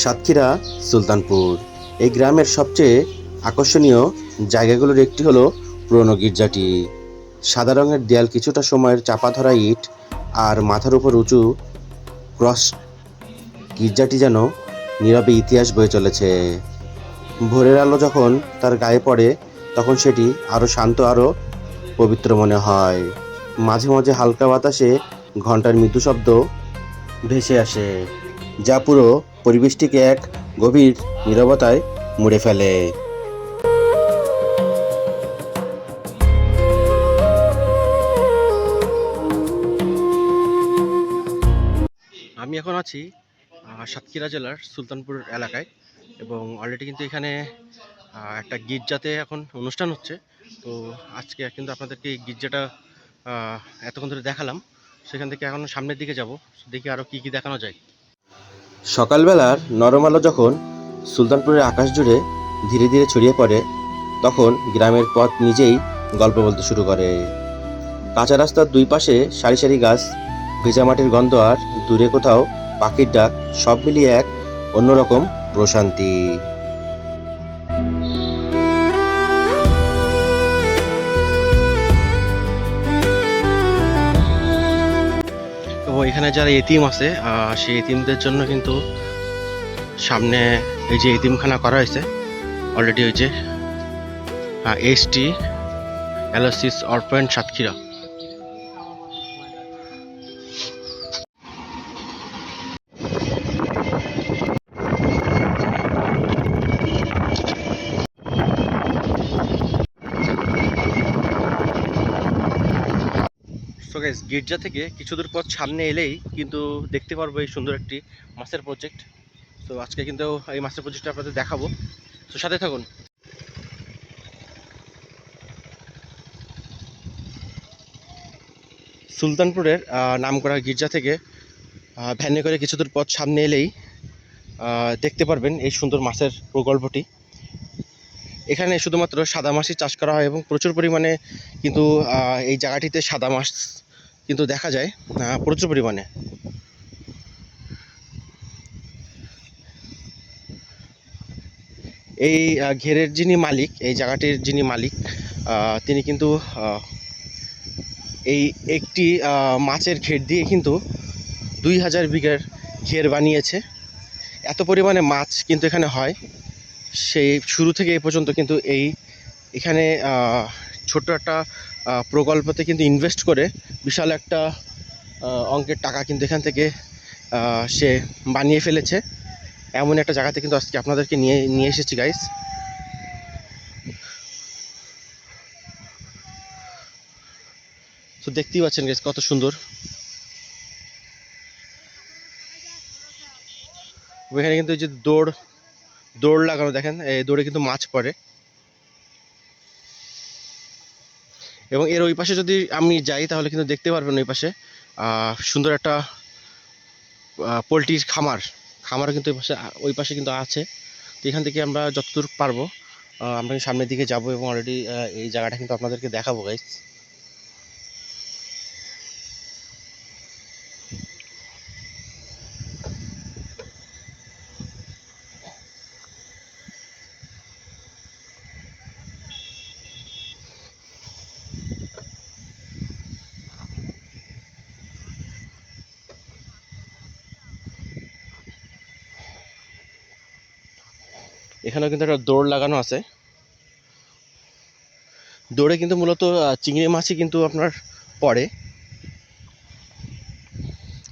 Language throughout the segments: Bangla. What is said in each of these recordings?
সাতক্ষীরা সুলতানপুর এই গ্রামের সবচেয়ে আকর্ষণীয় জায়গাগুলোর একটি হলো পুরনো গির্জাটি। সাদা রঙের দেয়াল, কিছুটা সময়ের চাপা ধরা ইট আর মাথার উপর উঁচু ক্রস। গির্জাটি যেন নীরবে ইতিহাস বয়ে চলেছে। ভোরের আলো যখন তার গায়ে পড়ে তখন সেটি আরও শান্ত, আরও পবিত্র মনে হয়। মাঝে মাঝে হালকা বাতাসে ঘন্টার মৃদু শব্দ ভেসে আসে, যা পুরো পরিবেশটিকে এক গভীর নীরবতায় মুড়ে ফেলে। আমি এখন আছি সাতক্ষীরা জেলার সুলতানপুর এলাকায়, এবং অলরেডি কিন্তু এখানে একটা গির্জাতে এখন অনুষ্ঠান হচ্ছে। তো আজকে কিন্তু আপনাদেরকে এই গির্জাটা এতক্ষণ ধরে দেখালাম। সেখান থেকে এখন সামনের দিকে যাব, দেখি আরও কী কী দেখানো যায়। সকালবেলার নরম আলো যখন সুলতানপুরের আকাশ জুড়ে ধীরে ধীরে ছড়িয়ে পড়ে, তখন গ্রামের পথ নিজেই গল্প বলতে শুরু করে। কাঁচা রাস্তার দুই পাশে সারি সারি গাছ, ভেজা মাটির গন্ধ আর দূরে কোথাও পাখির ডাক, সব মিলিয়ে এক অন্যরকম প্রশান্তি। এবং এখানে যারা এতিম আছে, সেই এতিমদের জন্য কিন্তু সামনে এই যে এতিমখানা করা হয়েছে অলরেডি, ওই যে এসটি অ্যালোসিস অরফান সাতক্ষীরা। সো গাইস, গির্জা থেকে কিছু দূর পথ সামনে এলেই কিন্তু দেখতে পারবো এই সুন্দর একটি মাছের প্রজেক্ট। তো আজকে কিন্তু এই মাছের প্রজেক্টটা আপনাদের দেখাবো, তো সাথে থাকুন। সুলতানপুরের নামকরা গির্জা থেকে ভ্যানে করে কিছু দূর পথ সামনে এলেই দেখতে পারবেন এই সুন্দর মাছের প্রকল্পটি। এখানে শুধুমাত্র সাদা মাছই চাষ করা হয়, এবং প্রচুর পরিমাণে কিন্তু এই জায়গাটিতে সাদা মাছ কিন্তু দেখা যায় প্রচুর পরিমাণে। এই ঘেরের যিনি মালিক, এই জায়গাটির যিনি মালিক, তিনি কিন্তু এই একটি মাছের ঘের দিয়ে কিন্তু 2000 বিঘার ঘের বানিয়েছে। এত পরিমাণে মাছ কিন্তু এখানে হয়, সেই শুরু থেকে এই পর্যন্ত কিন্তু এখানে ছোট্ট একটা প্রকল্পতে কিন্তু ইনভেস্ট করে বিশাল একটা অঙ্কের টাকা কিন্তু এখান থেকে সে বানিয়ে ফেলেছে। এমন একটা জায়গাতে কিন্তু আজকে আপনাদেরকে নিয়ে নিয়ে এসেছি গাইস। তো দেখতেই পাচ্ছেন গাইস কত সুন্দর। এখানে কিন্তু এই যে দৌড় দৌড় লাগানো, দেখেন এই দৌড়ে কিন্তু মাছ পড়ে। এবং এর ওই পাশে যদি আমি যাই তাহলে কিন্তু দেখতে পারবেন ওই পাশে সুন্দর একটা পোলট্রির খামার কিন্তু ওই পাশে কিন্তু আছে। তো এখান থেকে আমরা যতদূর পারবো আমরা সামনের দিকে যাব, এবং অলরেডি এই জায়গাটা কিন্তু আপনাদেরকে দেখাবো গাইস। এখানেও কিন্তু একটা দৌড় লাগানো আছে। দৌড়ে কিন্তু মূলত চিংড়ি মাছই কিন্তু আপনার পড়ে।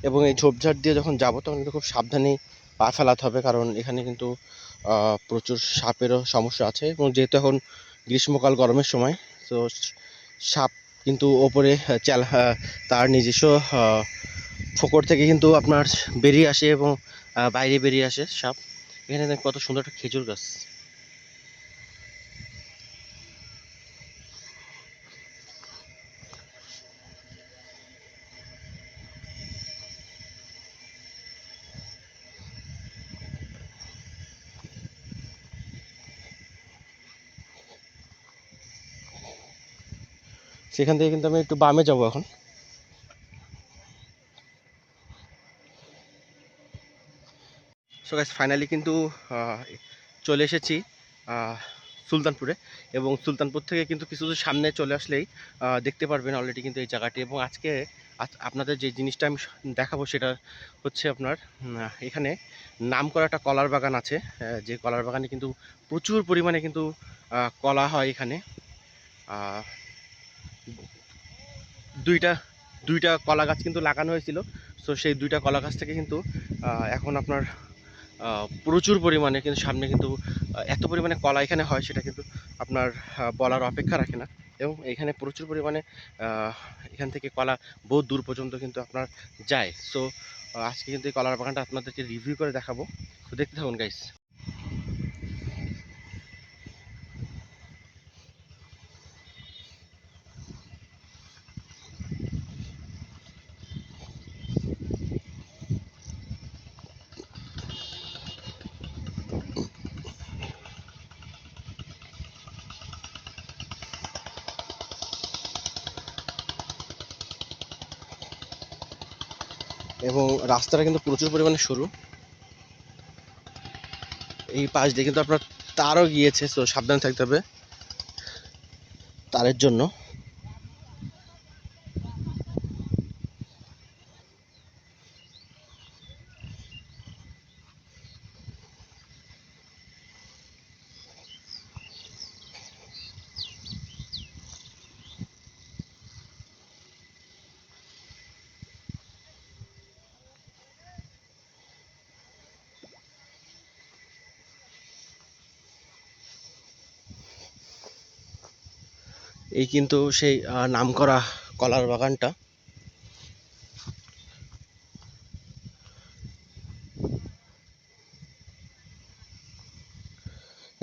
এবং এই ঝোপঝাড় দিয়ে যখন যাবো তখন কিন্তু খুব সাবধানেই পা ফেলাতে হবে, কারণ এখানে কিন্তু প্রচুর সাপেরও সমস্যা আছে। এবং যেহেতু এখন গ্রীষ্মকাল, গরমের সময়, তো সাপ কিন্তু ওপরে তার নিজস্ব ফোকর থেকে কিন্তু আপনার বেরিয়ে আসে, এবং বাইরে বেরিয়ে আসে সাপ। এখানে দেখেন কত সুন্দর একটা খেজুর গাছ। সেখান থেকে কিন্তু আমি একটু বামে যাব এখন। সো গাইস ফাইনালি কিন্তু আহ, চলে এসেছি আহ, সুলতানপুরে। এবং সুলতানপুর থেকে কিন্তু কিছু দূর সামনে চলে আসলেই দেখতে পারবেন অলরেডি কিন্তু এই জায়গাটি। এবং আজকে আপনাদের যে জিনিসটা আমি দেখাবো সেটা হচ্ছে আপনার এখানে নামকরা একটা কলার বাগান আছে। যে কলার বাগানে কিন্তু প্রচুর পরিমাণে কিন্তু কলা হয় এখানে। আহ, দুইটা দুইটা কলা গাছ কিন্তু লাগানো হয়েছিল। সো সেই দুইটা কলা গাছ থেকে কিন্তু এখন আপনার প্রচুর পরিমাণে কিন্তু সামনে কিন্তু এত পরিমাণে কলা এখানে হয় সেটা কিন্তু আপনার বলার অপেক্ষা রাখে না। এবং এখানে প্রচুর পরিমাণে আহ, এখান থেকে কলা বহু দূর পর্যন্ত কিন্তু আপনার যায়। সো আজকে কিন্তু এই কলার বাগানটা আপনাদেরকে রিভিউ করে দেখাবো। তো দেখতে থাকুন গাইস। এবং রাস্তাটা কিন্তু প্রচুর পরিমাণে সরু। এই পাশ দিয়ে কিন্তু আপনার তারও গিয়েছে, সো সাবধানে থাকতে হবে তারের জন্য। এই কিন্তু সেই নামকরা কলার বাগানটা।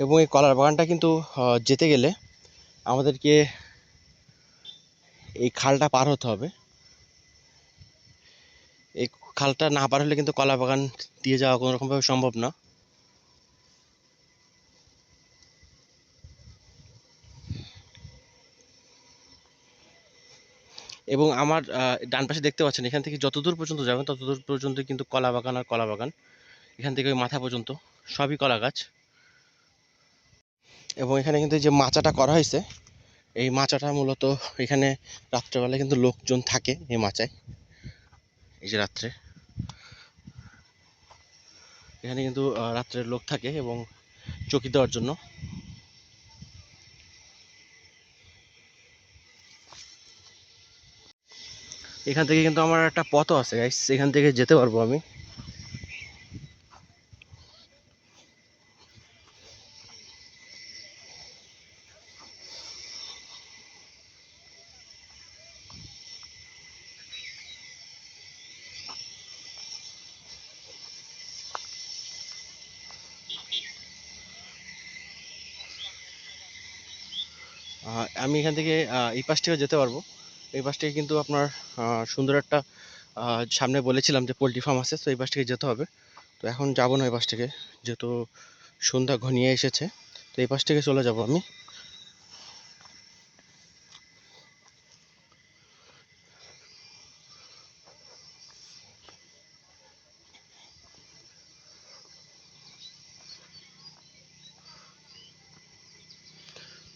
এবং এই কলার বাগানটা কিন্তু যেতে গেলে আমাদেরকে এই খালটা পার হতে হবে। এই খালটা না পার হলে কিন্তু কলা বাগান দিয়ে যাওয়া কোনো রকমভাবে সম্ভব না। এবং আমার ডান পাশে দেখতে পাচ্ছেন, এখান থেকে যত দূর পর্যন্ত যাবেন তত দূর পর্যন্ত কিন্তু কলা বাগান আর কলা বাগান। এখান থেকে ওই মাথা পর্যন্ত সবই কলা গাছ। এবং এখানে কিন্তু এই যে মাচাটা করা হয়েছে, এই মাচাটা মূলত এখানে রাত্রেবেলা কিন্তু লোকজন থাকে এই মাচায়। এই যে রাত্রে এখানে কিন্তু রাত্রে লোক থাকে এবং চকি দেওয়ার জন্য। এখান থেকে কিন্তু আমার একটা পথও আছে গাইস, এখান থেকে যেতে পারবো আমি। আমি এখান থেকে এই পাশ থেকেও যেতে পারবো। এই পাশ থেকে কিন্তু আপনার সুন্দর একটা সামনে বলেছিলাম যে পোলট্রি ফার্ম আছে, তো এই পাশ থেকে যেতে হবে। তো এখন যাবো না এই পাশ থেকে, যেহেতু সন্ধ্যা ঘনিয়ে এসেছে। তো এই পাশ থেকে চলে যাব আমি।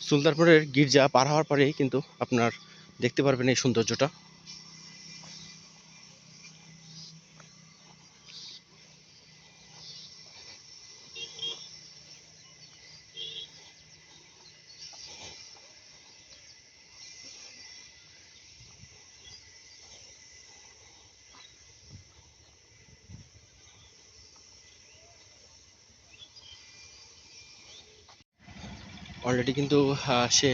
সুলতানপুরের গির্জা পার হওয়ার পরেই কিন্তু আপনার দেখতে পারবেন এই সৌন্দর্যটা। অলরেডি কিন্তু সে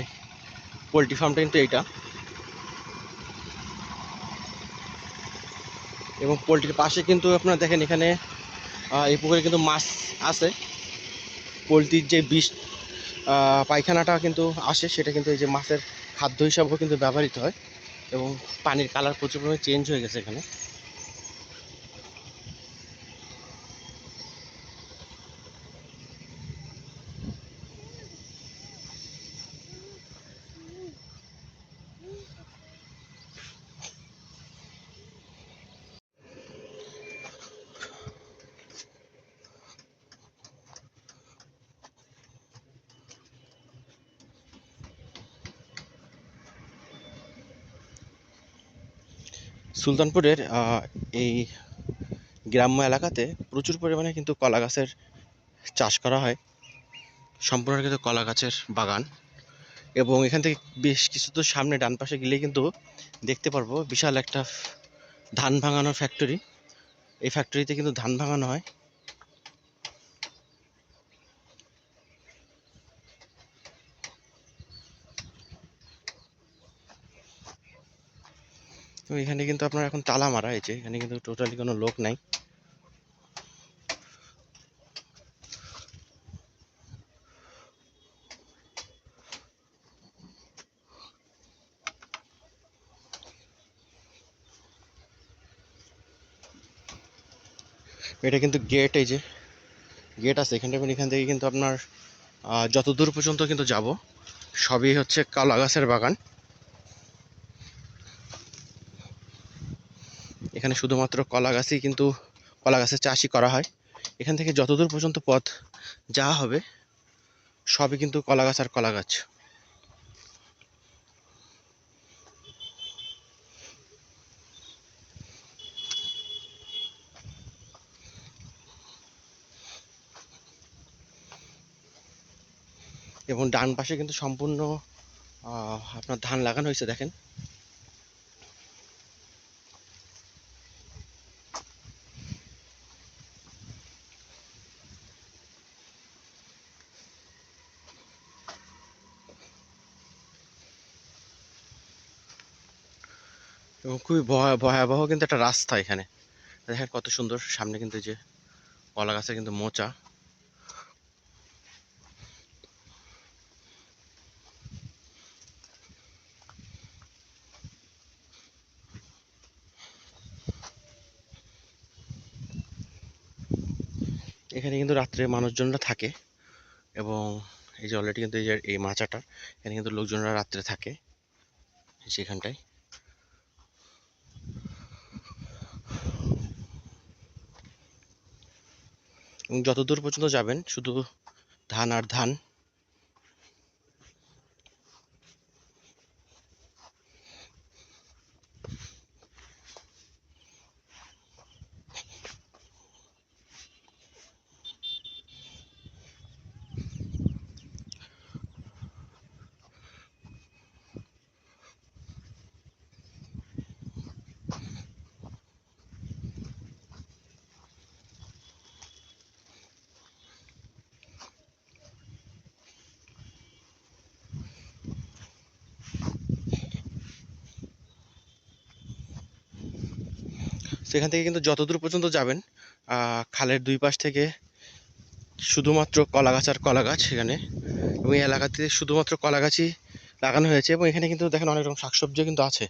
পোলট্রি ফার্মটা কিন্তু এইটা। এবং পোলট্রির পাশে কিন্তু আপনারা দেখেন এখানে এই পুকুরে কিন্তু মাছ আছে। পোলট্রির যে বিষ পায়খানাটা কিন্তু আসে, সেটা কিন্তু এই যে মাছের খাদ্য হিসাবেও কিন্তু ব্যবহৃত হয়। এবং পানির কালার প্রচুর পরিমাণে চেঞ্জ হয়ে গেছে এখানে। সুলতানপুরের এই গ্রাম্য এলাকাতে প্রচুর পরিমাণে কিন্তু কলা গাছের চাষ করা হয়। সম্পূর্ণ কিন্তু কলা গাছের বাগান, এবং এখান থেকে বেশ কিছু তো সামনে ডান পাশে গেলেই কিন্তু দেখতে পারবো বিশাল একটা ধান ভাঙানোর ফ্যাক্টরি। এই ফ্যাক্টরিতে কিন্তু ধান ভাঙানো হয়। তো এখানে কিন্তু আপনার এখন তালা মারা হয়েছে, এখানে কিন্তু টোটালি কোনো লোক নাই। এটা কিন্তু গেট, এই যে গেট আছে এখানটা, এখান থেকে কিন্তু আপনার যত দূর পর্যন্ত কিন্তু যাব সবই হচ্ছে কলা গাছের বাগান। এখানে শুধুমাত্র কলা গাছই কিন্তু কলা গাছের চাষই করা হয়। এখান থেকে যতদূর পর্যন্ত পথ যাওয়া হবে সবই কিন্তু কলা গাছ আর কলা গাছ। এবং ডান পাশে কিন্তু সম্পূর্ণ আপনার ধান লাগানো হয়েছে দেখেন। এবং খুবই ভয়াবহ কিন্তু একটা রাস্তা এখানে দেখেন কত সুন্দর। সামনে কিন্তু এই যে কলা গাছের কিন্তু মোচা। এখানে কিন্তু রাত্রে মানুষজনরা থাকে, এবং এই যে অলরেডি কিন্তু এই যে এই মাচাটা, এখানে কিন্তু লোকজনরা রাত্রে থাকে সেখানটায়। এবং যত দূর পর্যন্ত যাবেন শুধু ধান আর ধান। সেখান থেকে কিন্তু যতদূর পর্যন্ত যাবেন খালের দুই পাশ থেকে শুধুমাত্র কলা গাছ আর কলা গাছ এখানে। এবং এই এলাকাতে শুধুমাত্র কলা গাছই লাগানো হয়েছে, এবং এখানে কিন্তু দেখেন অনেক রকম শাকসবজিও কিন্তু আছে।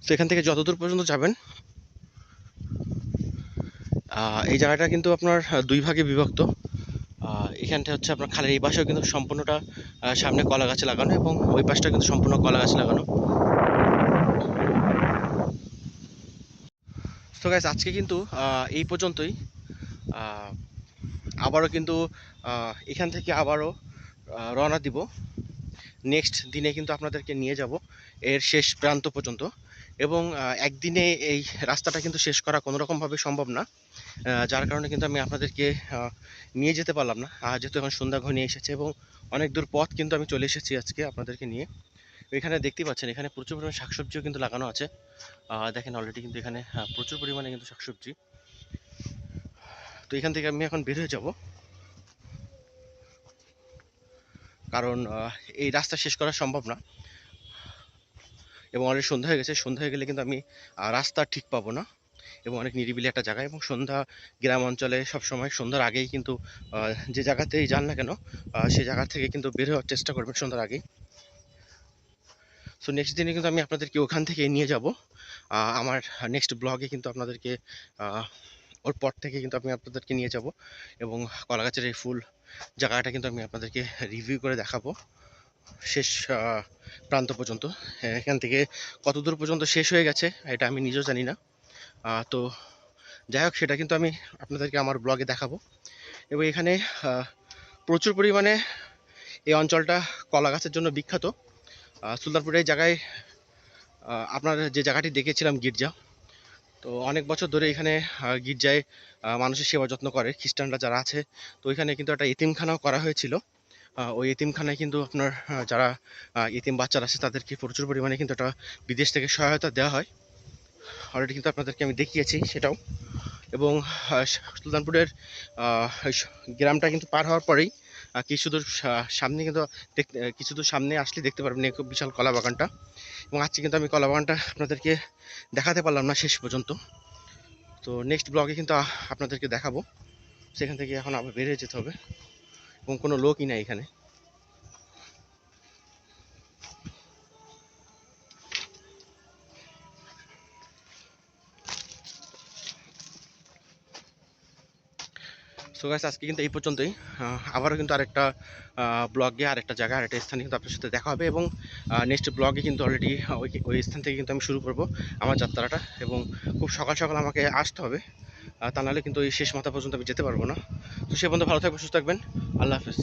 তো এখান থেকে যতদূর পর্যন্ত যাবেন এই জায়গাটা কিন্তু আপনার দুই ভাগে বিভক্ত। এখানটা হচ্ছে আপনার খালের এই পাশেও কিন্তু সম্পূর্ণটা সামনে কলা গাছ লাগানো, এবং ওই পাশটা কিন্তু সম্পূর্ণ কলা গাছ লাগানো। তো গাইস আজকে কিন্তু এই পর্যন্তই। আহ, আবারও কিন্তু এখান থেকে আবারও রওনা দিব। নেক্সট দিনে কিন্তু আপনাদেরকে নিয়ে যাব এর শেষ প্রান্ত পর্যন্ত, এবং একদিনে এই রাস্তাটা কিন্তু শেষ করা কোনো রকমভাবে সম্ভব না। যার কারণে কিন্তু আমি আপনাদেরকে নিয়ে যেতে পারলাম না, যেহেতু এখন সন্ধ্যা ঘনিয়ে এসেছে এবং অনেক দূর পথ কিন্তু আমি চলে এসেছি আজকে আপনাদেরকে নিয়ে। এখানে দেখতেই পাচ্ছেন এখানে প্রচুর পরিমাণে শাকসবজিও কিন্তু লাগানো আছে। দেখেন অলরেডি কিন্তু এখানে প্রচুর পরিমাণে কিন্তু শাকসবজি। তো এখান থেকে আমি এখন বের হয়ে যাব, কারণ এই রাস্তা শেষ করা সম্ভব না, এবং অনেক সন্ধ্যা হয়ে গেছে। সন্ধ্যা হয়ে গেলে কিন্তু আমি রাস্তা ঠিক পাবো না, এবং অনেক নিরিবিলি একটা জায়গা। এবং সন্ধ্যা গ্রাম অঞ্চলে সবসময় সন্ধ্যার আগেই কিন্তু যে জায়গাতেই যান না কেন সেই জায়গা থেকে কিন্তু বের হওয়ার চেষ্টা করবেন সন্ধ্যার আগেই। সো নেক্সট দিনে কিন্তু আমি আপনাদেরকে ওখান থেকে নিয়ে যাব। আমার নেক্সট ব্লগে কিন্তু আপনাদেরকে ওর পর থেকে কিন্তু আমি আপনাদেরকে নিয়ে যাব, এবং কলাগাছের এই ফুল জায়গাটা কিন্তু আমি আপনাদেরকে রিভিউ করে দেখাবো শেষ প্রান্ত পর্যন্ত। এখান থেকে কত দূর পর্যন্ত শেষ হয়ে গেছে এটা আমি নিজেও জানি না। তো যাই হোক, সেটা কিন্তু আমি আপনাদেরকে আমার ব্লগে দেখাবো। এবং এখানে প্রচুর পরিমাণে এই অঞ্চলটা কলা গাছের জন্য বিখ্যাত। সুলতানপুরের এই জায়গায় আপনার যে জায়গাটি দেখেছিলাম গির্জা, তো অনেক বছর ধরে এখানে গির্জায় মানুষের সেবা যত্ন করে খ্রিস্টানরা যারা আছে। তো এখানে কিন্তু একটা এতিমখানাও করা হয়েছিল। ওই এতিমখানায় কিন্তু আপনার যারা এতিম বাচ্চারা আছে তাদেরকে প্রচুর পরিমাণে কিন্তু একটা বিদেশ থেকে সহায়তা দেওয়া হয়। অলরেডি কিন্তু আপনাদেরকে আমি দেখিয়েছি সেটাও। এবং সুলতানপুরের এই গ্রামটা কিন্তু পার হওয়ার পরেই কিছু দূর সামনে কিন্তু দেখতে, কিছু দূর সামনে আসলে দেখতে পারবেন এই খুব বিশাল কলা বাগানটা। এবং আজকে কিন্তু আমি কলা বাগানটা আপনাদেরকে দেখাতে পারলাম না শেষ পর্যন্ত। তো নেক্সট ব্লগে কিন্তু আপনাদেরকে দেখাবো। সেখান থেকে এখন আবার বের হয়ে যেতে হবে এবং কোনো লোকই নাই এখানে। সো গাইস, আজকে কিন্তু এই পর্যন্তই। আবারও কিন্তু আরেকটা ব্লগে আরেকটা জায়গা আরেকটা স্থানে কিন্তু আপনার সাথে দেখা হবে। এবং নেক্সট ব্লগে কিন্তু অলরেডি ওই স্থান থেকে কিন্তু আমি শুরু করব আমার যাত্রাটা। এবং খুব সকাল সকাল আমাকে আসতে হবে, তা নাহলে কিন্তু এই শেষ মাথা পর্যন্ত আমি যেতে পারবো না। তো সে পর্যন্ত ভালো থাকবেন, সুস্থ থাকবেন। আল্লাহ হাফেজ।